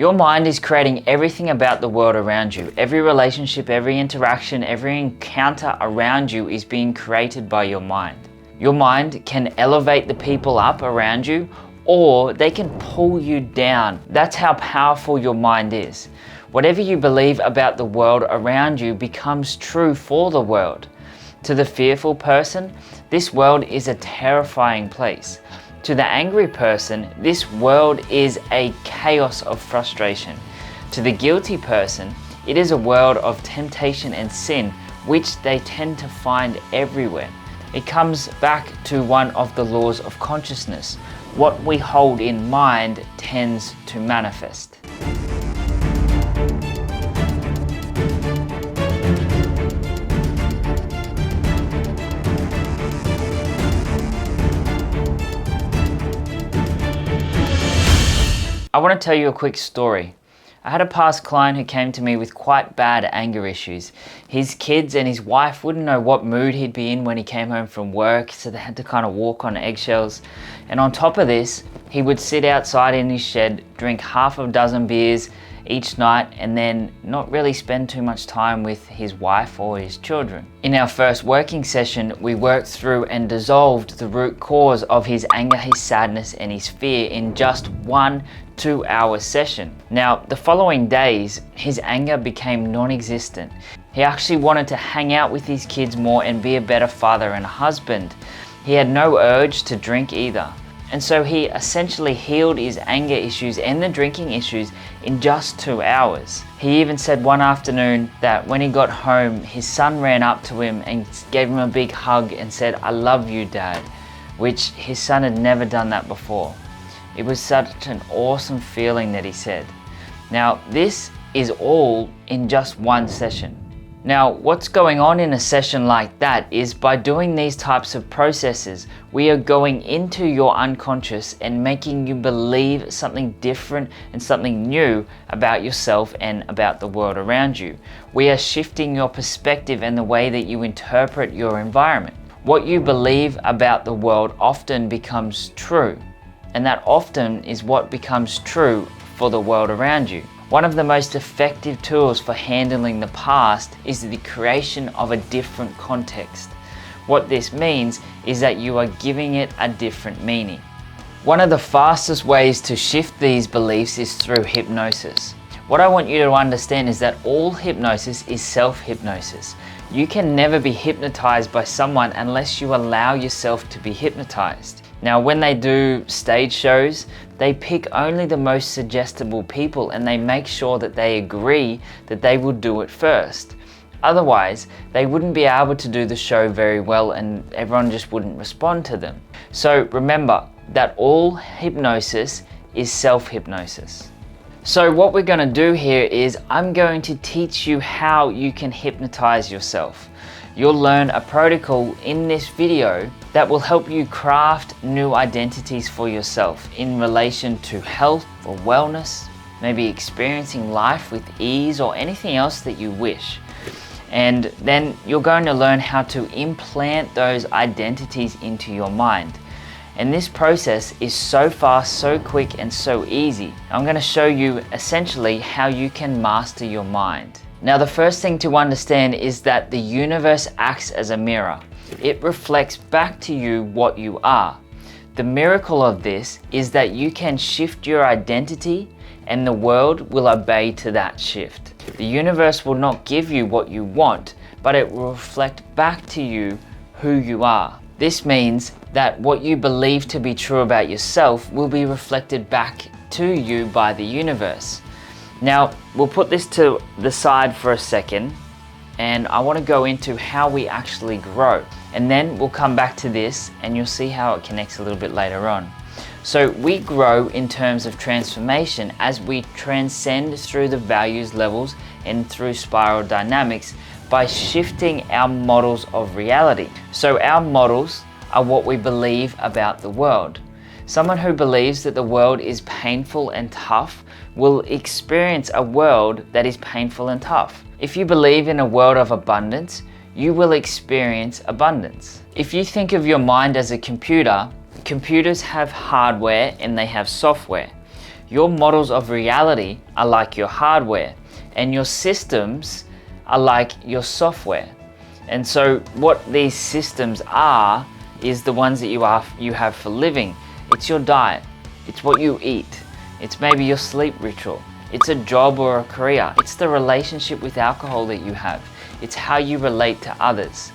Your mind is creating everything about the world around you. Every relationship, every interaction, every encounter around you is being created by your mind. Your mind can elevate the people up around you, or they can pull you down. That's how powerful your mind is. Whatever you believe about the world around you becomes true for the world. To the fearful person, this world is a terrifying place. To the angry person, this world is a chaos of frustration. To the guilty person, it is a world of temptation and sin, which they tend to find everywhere. It comes back to one of the laws of consciousness. What we hold in mind tends to manifest. I want to tell you a quick story. I had a past client who came to me with quite bad anger issues. His kids and his wife wouldn't know what mood he'd be in when he came home from work, so they had to kind of walk on eggshells. And on top of this, he would sit outside in his shed, drink half a dozen beers each night, and then not really spend too much time with his wife or his children. In our first working session, we worked through and dissolved the root cause of his anger, his sadness, and his fear in just 1 2-hour session. Now, the following days, his anger became non-existent. He actually wanted to hang out with his kids more and be a better father and husband. He had no urge to drink either. And so he essentially healed his anger issues and the drinking issues in just 2 hours. He even said one afternoon that when he got home, his son ran up to him and gave him a big hug and said, "I love you, Dad," which his son had never done that before. It was such an awesome feeling that he said. Now, this is all in just one session. Now, what's going on in a session like that is by doing these types of processes, we are going into your unconscious and making you believe something different and something new about yourself and about the world around you. We are shifting your perspective and the way that you interpret your environment. What you believe about the world often becomes true, and that often is what becomes true for the world around you. One of the most effective tools for handling the past is the creation of a different context. What this means is that you are giving it a different meaning. One of the fastest ways to shift these beliefs is through hypnosis. What I want you to understand is that all hypnosis is self-hypnosis. You can never be hypnotized by someone unless you allow yourself to be hypnotized. Now, when they do stage shows, they pick only the most suggestible people and they make sure that they agree that they will do it first. Otherwise, they wouldn't be able to do the show very well and everyone just wouldn't respond to them. So remember that all hypnosis is self-hypnosis. So what we're going to do here is I'm going to teach you how you can hypnotize yourself. You'll learn a protocol in this video that will help you craft new identities for yourself in relation to health or wellness, maybe experiencing life with ease or anything else that you wish. And then you're going to learn how to implant those identities into your mind. And this process is so fast, so quick, and so easy. I'm going to show you essentially how you can master your mind. Now, the first thing to understand is that the universe acts as a mirror. It reflects back to you what you are. The miracle of this is that you can shift your identity and the world will obey to that shift. The universe will not give you what you want, but it will reflect back to you who you are. This means that what you believe to be true about yourself will be reflected back to you by the universe. Now, we'll put this to the side for a second, and I want to go into how we actually grow. And then we'll come back to this and you'll see how it connects a little bit later on. So we grow in terms of transformation as we transcend through the values levels and through spiral dynamics by shifting our models of reality. So our models are what we believe about the world. Someone who believes that the world is painful and tough will experience a world that is painful and tough. If you believe in a world of abundance, you will experience abundance. If you think of your mind as a computer, computers have hardware and they have software. Your models of reality are like your hardware, and your systems are like your software. And so what these systems are is the ones that you have for living. It's your diet, it's what you eat, it's maybe your sleep ritual, it's a job or a career, it's the relationship with alcohol that you have, it's how you relate to others,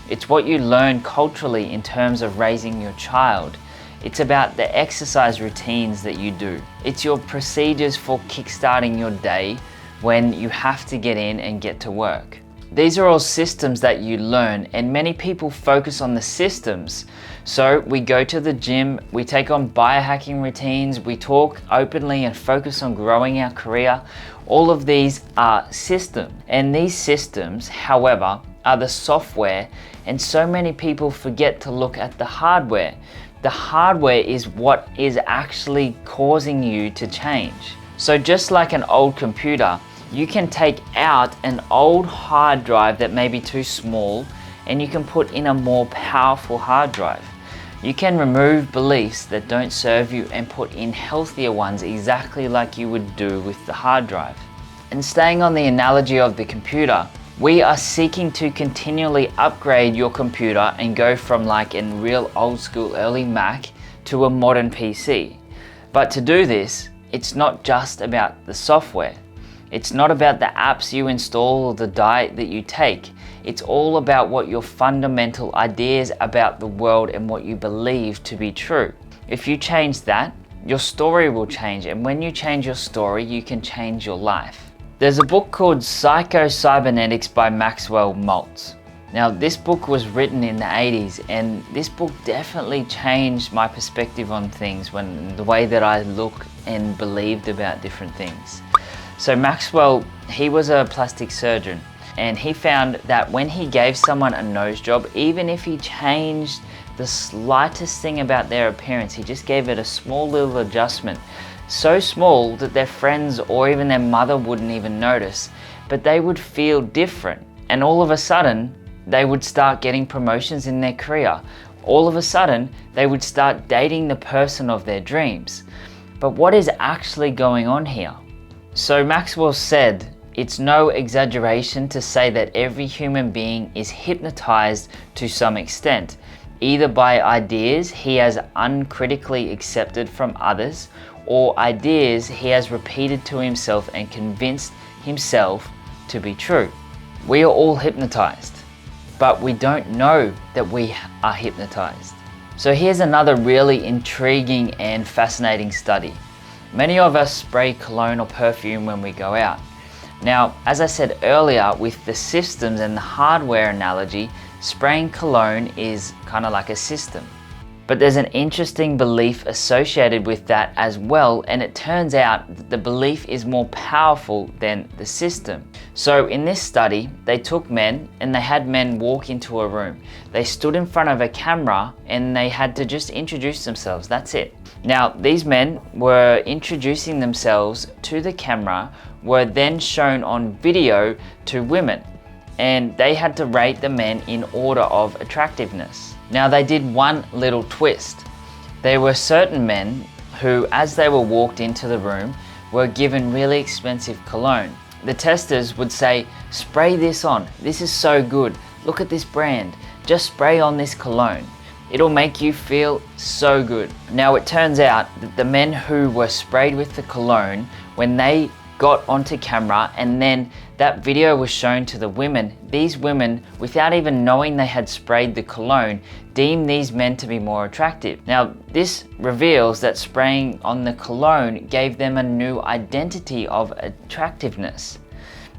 it's what you learn culturally in terms of raising your child, it's about the exercise routines that you do, it's your procedures for kickstarting your day when you have to get in and get to work. These are all systems that you learn, and many people focus on the systems. So we go to the gym, we take on biohacking routines, we talk openly and focus on growing our career. All of these are systems. And these systems, however, are the software, and so many people forget to look at the hardware. The hardware is what is actually causing you to change. So just like an old computer, you can take out an old hard drive that may be too small and you can put in a more powerful hard drive. You can remove beliefs that don't serve you and put in healthier ones exactly like you would do with the hard drive. And staying on the analogy of the computer, we are seeking to continually upgrade your computer and go from like a real old school early Mac to a modern PC. But to do this, it's not just about the software. It's not about the apps you install or the diet that you take. It's all about what your fundamental ideas about the world and what you believe to be true. If you change that, your story will change, and when you change your story, you can change your life. There's a book called Psycho-Cybernetics by Maxwell Maltz. Now, this book was written in the 80s, and this book definitely changed my perspective on things, the way that I look and believed about different things. So Maxwell, he was a plastic surgeon, and he found that when he gave someone a nose job, even if he changed the slightest thing about their appearance, he just gave it a small little adjustment, so small that their friends or even their mother wouldn't even notice, but they would feel different. And all of a sudden, they would start getting promotions in their career. All of a sudden, they would start dating the person of their dreams. But what is actually going on here? So Maxwell said, it's no exaggeration to say that every human being is hypnotized to some extent, either by ideas he has uncritically accepted from others, or ideas he has repeated to himself and convinced himself to be true. We are all hypnotized, but we don't know that we are hypnotized. So here's another really intriguing and fascinating study. Many of us spray cologne or perfume when we go out. Now, as I said earlier, with the systems and the hardware analogy, spraying cologne is kind of like a system. But there's an interesting belief associated with that as well, and it turns out that the belief is more powerful than the system. So in this study, they took men and they had men walk into a room. They stood in front of a camera and they had to just introduce themselves, that's it. Now, these men were introducing themselves to the camera, were then shown on video to women, and they had to rate the men in order of attractiveness. Now, they did one little twist. There were certain men who, as they were walked into the room, were given really expensive cologne. The testers would say, spray this on, this is so good, look at this brand, just spray on this cologne. It'll make you feel so good. Now, it turns out that the men who were sprayed with the cologne, when they got onto camera and then that video was shown to the women, these women, without even knowing they had sprayed the cologne, deemed these men to be more attractive. Now, this reveals that spraying on the cologne gave them a new identity of attractiveness.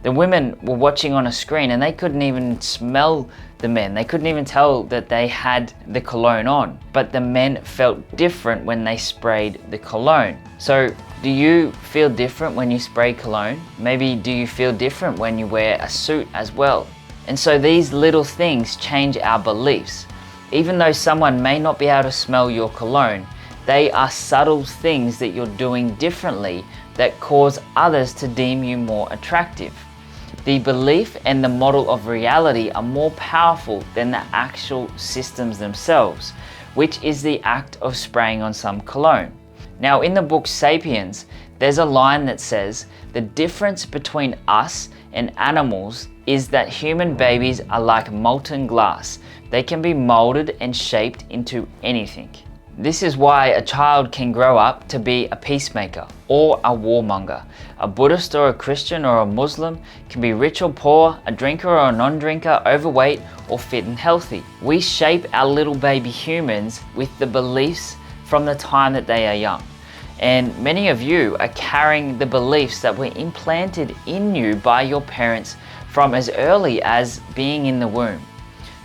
The women were watching on a screen and they couldn't even smell the men. They couldn't even tell that they had the cologne on. But the men felt different when they sprayed the cologne. So, do you feel different when you spray cologne? Maybe do you feel different when you wear a suit as well? And so these little things change our beliefs. Even though someone may not be able to smell your cologne, they are subtle things that you're doing differently that cause others to deem you more attractive. The belief and the model of reality are more powerful than the actual systems themselves, which is the act of spraying on some cologne. Now, in the book Sapiens, There's a line that says, "The difference between us and animals is that human babies are like molten glass. They can be molded and shaped into anything." This is why a child can grow up to be a peacemaker or a warmonger. A Buddhist or a Christian or a Muslim can be rich or poor, a drinker or a non-drinker, overweight or fit and healthy. We shape our little baby humans with the beliefs from the time that they are young. And many of you are carrying the beliefs that were implanted in you by your parents from as early as being in the womb.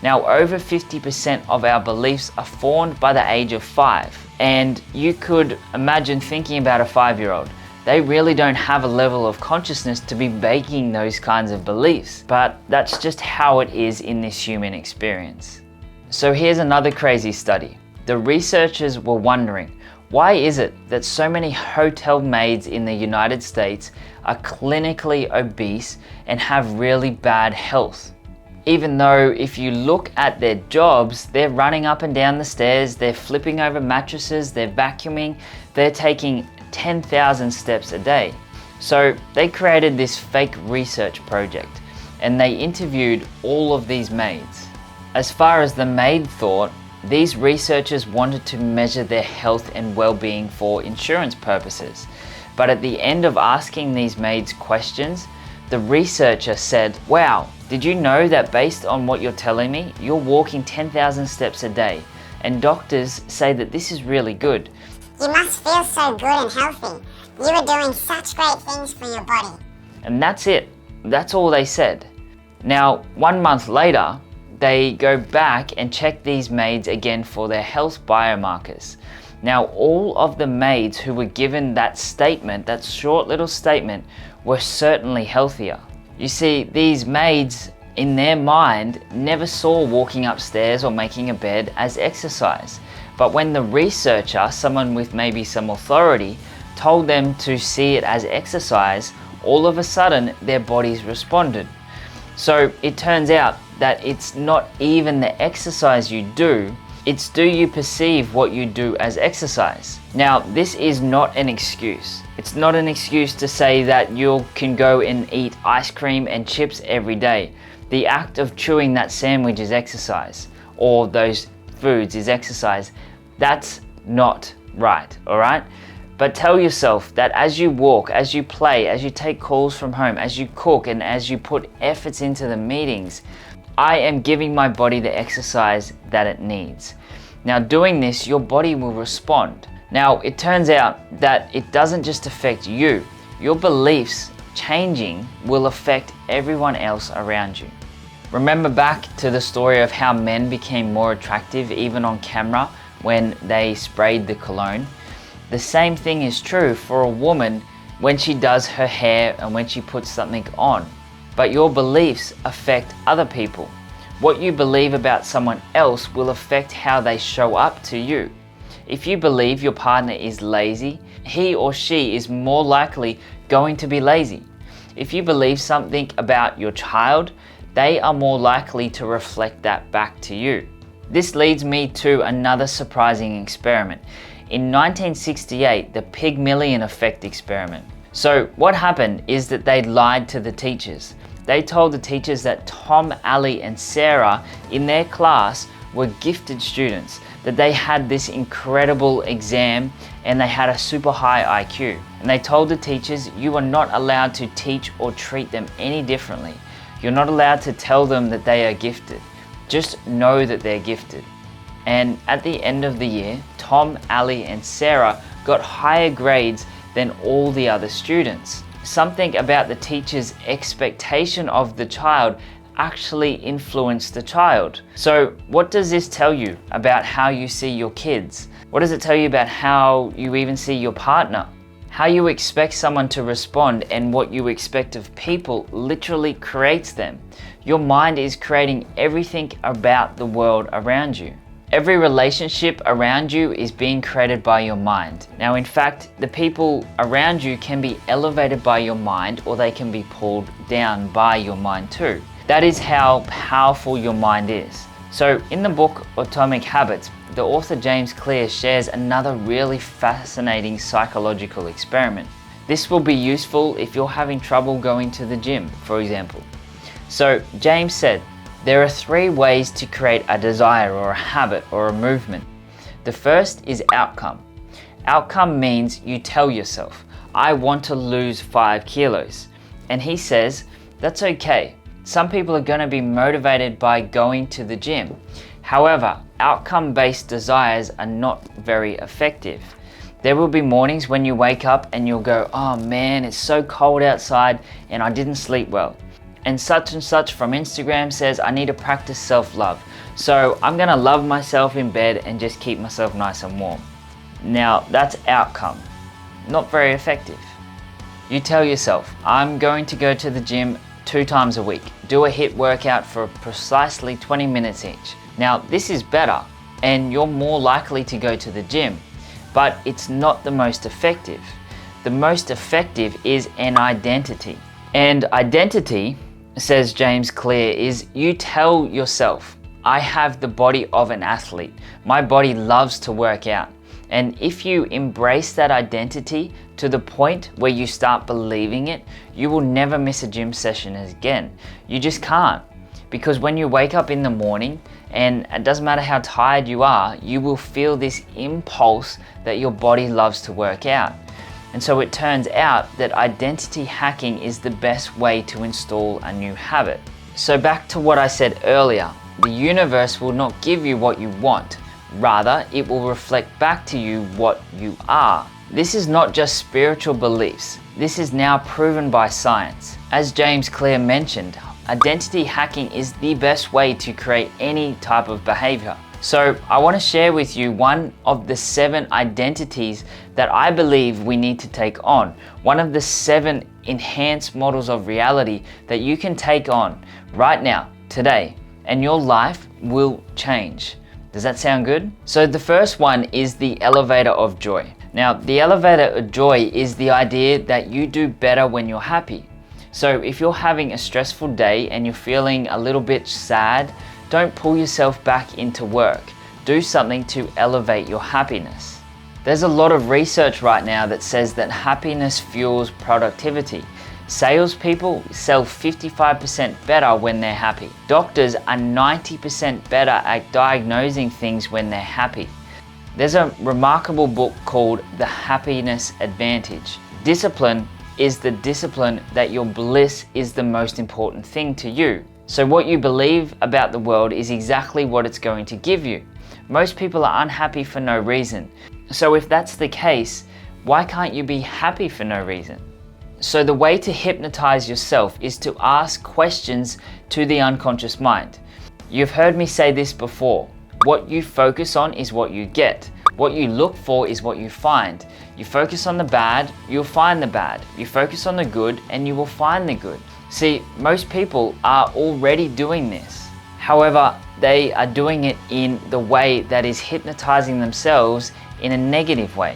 Now, over 50% of our beliefs are formed by the age of 5. And you could imagine thinking about a 5-year-old. They really don't have a level of consciousness to be baking those kinds of beliefs. But that's just how it is in this human experience. So here's another crazy study. The researchers were wondering, why is it that so many hotel maids in the United States are clinically obese and have really bad health? Even though if you look at their jobs, they're running up and down the stairs, they're flipping over mattresses, they're vacuuming, they're taking 10,000 steps a day. So they created this fake research project and they interviewed all of these maids. As far as the maid thought, these researchers wanted to measure their health and well-being for insurance purposes. But at the end of asking these maids questions, the researcher said, "Wow, did you know that based on what you're telling me, you're walking 10,000 steps a day? And doctors say that this is really good. You must feel so good and healthy. You are doing such great things for your body." And that's it. That's all they said. Now, 1 month later, they go back and check these maids again for their health biomarkers. Now, all of the maids who were given that statement, that short little statement, were certainly healthier. You see, these maids, in their mind, never saw walking upstairs or making a bed as exercise. But when the researcher, someone with maybe some authority, told them to see it as exercise, all of a sudden their bodies responded. So it turns out that it's not even the exercise you do, it's do you perceive what you do as exercise. Now, this is not an excuse. It's not an excuse to say that you can go and eat ice cream and chips every day. The act of chewing that sandwich is exercise, or those foods is exercise. That's not right, all right? But tell yourself that as you walk, as you play, as you take calls from home, as you cook, and as you put efforts into the meetings, I am giving my body the exercise that it needs. Now, doing this, your body will respond. Now, it turns out that it doesn't just affect you. Your beliefs changing will affect everyone else around you. Remember back to the story of how men became more attractive even on camera when they sprayed the cologne? The same thing is true for a woman when she does her hair and when she puts something on. But your beliefs affect other people. What you believe about someone else will affect how they show up to you. If you believe your partner is lazy, he or she is more likely going to be lazy. If you believe something about your child, they are more likely to reflect that back to you. This leads me to another surprising experiment. In 1968, the Pygmalion effect experiment. So what happened is that they lied to the teachers. They told the teachers that Tom, Ali, and Sarah in their class were gifted students, that they had this incredible exam and they had a super high IQ. And they told the teachers, you are not allowed to teach or treat them any differently. You're not allowed to tell them that they are gifted. Just know that they're gifted. And at the end of the year, Tom, Ali, and Sarah got higher grades than all the other students. Something about the teacher's expectation of the child actually influenced the child. So what does this tell you about how you see your kids? What does it tell you about how you even see your partner? How you expect someone to respond and what you expect of people literally creates them. Your mind is creating everything about the world around you. Every relationship around you is being created by your mind. Now, in fact, the people around you can be elevated by your mind or they can be pulled down by your mind too. That is how powerful your mind is. So in the book Atomic Habits, the author James Clear shares another really fascinating psychological experiment. This will be useful if you're having trouble going to the gym, for example. So James said, there are 3 ways to create a desire or a habit or a movement. The first is outcome. Outcome means you tell yourself, I want to lose 5 kilos. And he says, that's okay. Some people are going to be motivated by going to the gym. However, outcome-based desires are not very effective. There will be mornings when you wake up and you'll go, oh man, it's so cold outside and I didn't sleep well. And such from Instagram says I need to practice self-love. So I'm gonna love myself in bed and just keep myself nice and warm. Now that's outcome, not very effective. You tell yourself, I'm going to go to the gym 2 times a week. Do a HIIT workout for precisely 20 minutes each. Now this is better and you're more likely to go to the gym, but it's not the most effective. The most effective is an identity. And identity, says James Clear, is you tell yourself, I have the body of an athlete. My body loves to work out. And if you embrace that identity to the point where you start believing it, you will never miss a gym session again. You just can't. Because when you wake up in the morning, and it doesn't matter how tired you are, you will feel this impulse that your body loves to work out. And so it turns out that identity hacking is the best way to install a new habit. So back to what I said earlier, the universe will not give you what you want. Rather, it will reflect back to you what you are. This is not just spiritual beliefs. This is now proven by science. As James Clear mentioned, identity hacking is the best way to create any type of behavior. So I want to share with you one of the 7 identities that I believe we need to take on. One of the 7 enhanced models of reality that you can take on right now, today, and your life will change. Does that sound good? So the first one is the elevator of joy. Now, the elevator of joy is the idea that you do better when you're happy. So if you're having a stressful day and you're feeling a little bit sad, don't pull yourself back into work. Do something to elevate your happiness. There's a lot of research right now that says that happiness fuels productivity. Salespeople sell 55% better when they're happy. Doctors are 90% better at diagnosing things when they're happy. There's a remarkable book called The Happiness Advantage. Discipline is the discipline that your bliss is the most important thing to you. So what you believe about the world is exactly what it's going to give you. Most people are unhappy for no reason. So if that's the case, why can't you be happy for no reason? So the way to hypnotize yourself is to ask questions to the unconscious mind. You've heard me say this before. What you focus on is what you get. What you look for is what you find. You focus on the bad, you'll find the bad. You focus on the good and you will find the good. See, most people are already doing this. However, they are doing it in the way that is hypnotizing themselves in a negative way.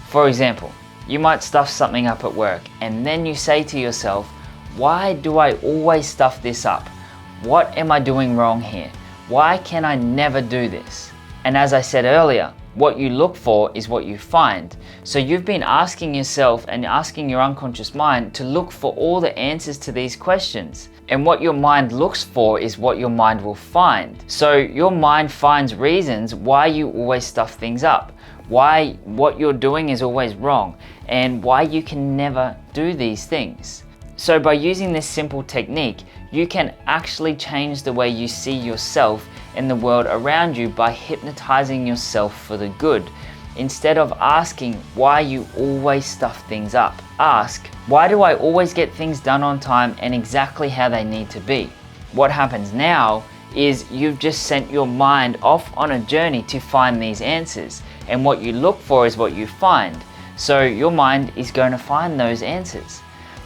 For example, you might stuff something up at work and then you say to yourself, why do I always stuff this up? What am I doing wrong here? Why can I never do this? And as I said earlier, what you look for is what you find. So you've been asking yourself and asking your unconscious mind to look for all the answers to these questions. And what your mind looks for is what your mind will find. So your mind finds reasons why you always stuff things up, why what you're doing is always wrong, and why you can never do these things. So by using this simple technique, you can actually change the way you see yourself and the world around you by hypnotizing yourself for the good. Instead of asking why you always stuff things up, ask, why do I always get things done on time and exactly how they need to be? What happens now is you've just sent your mind off on a journey to find these answers. And what you look for is what you find. So your mind is going to find those answers.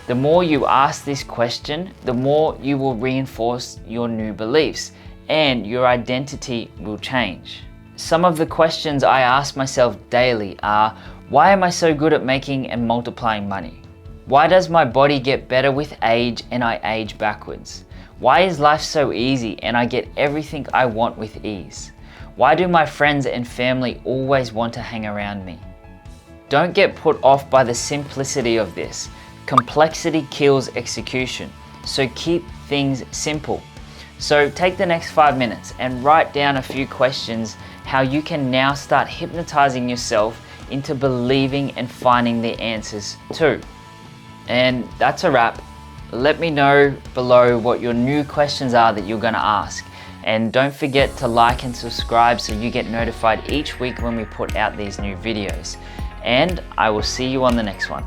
The more you ask this question, the more you will reinforce your new beliefs and your identity will change. Some of the questions I ask myself daily are, why am I so good at making and multiplying money? Why does my body get better with age and I age backwards? Why is life so easy and I get everything I want with ease? Why do my friends and family always want to hang around me? Don't get put off by the simplicity of this. Complexity kills execution, so keep things simple. So take the next 5 minutes and write down a few questions how you can now start hypnotizing yourself into believing and finding the answers too. And that's a wrap. Let me know below what your new questions are that you're going to ask. And don't forget to like and subscribe so you get notified each week when we put out these new videos. And I will see you on the next one.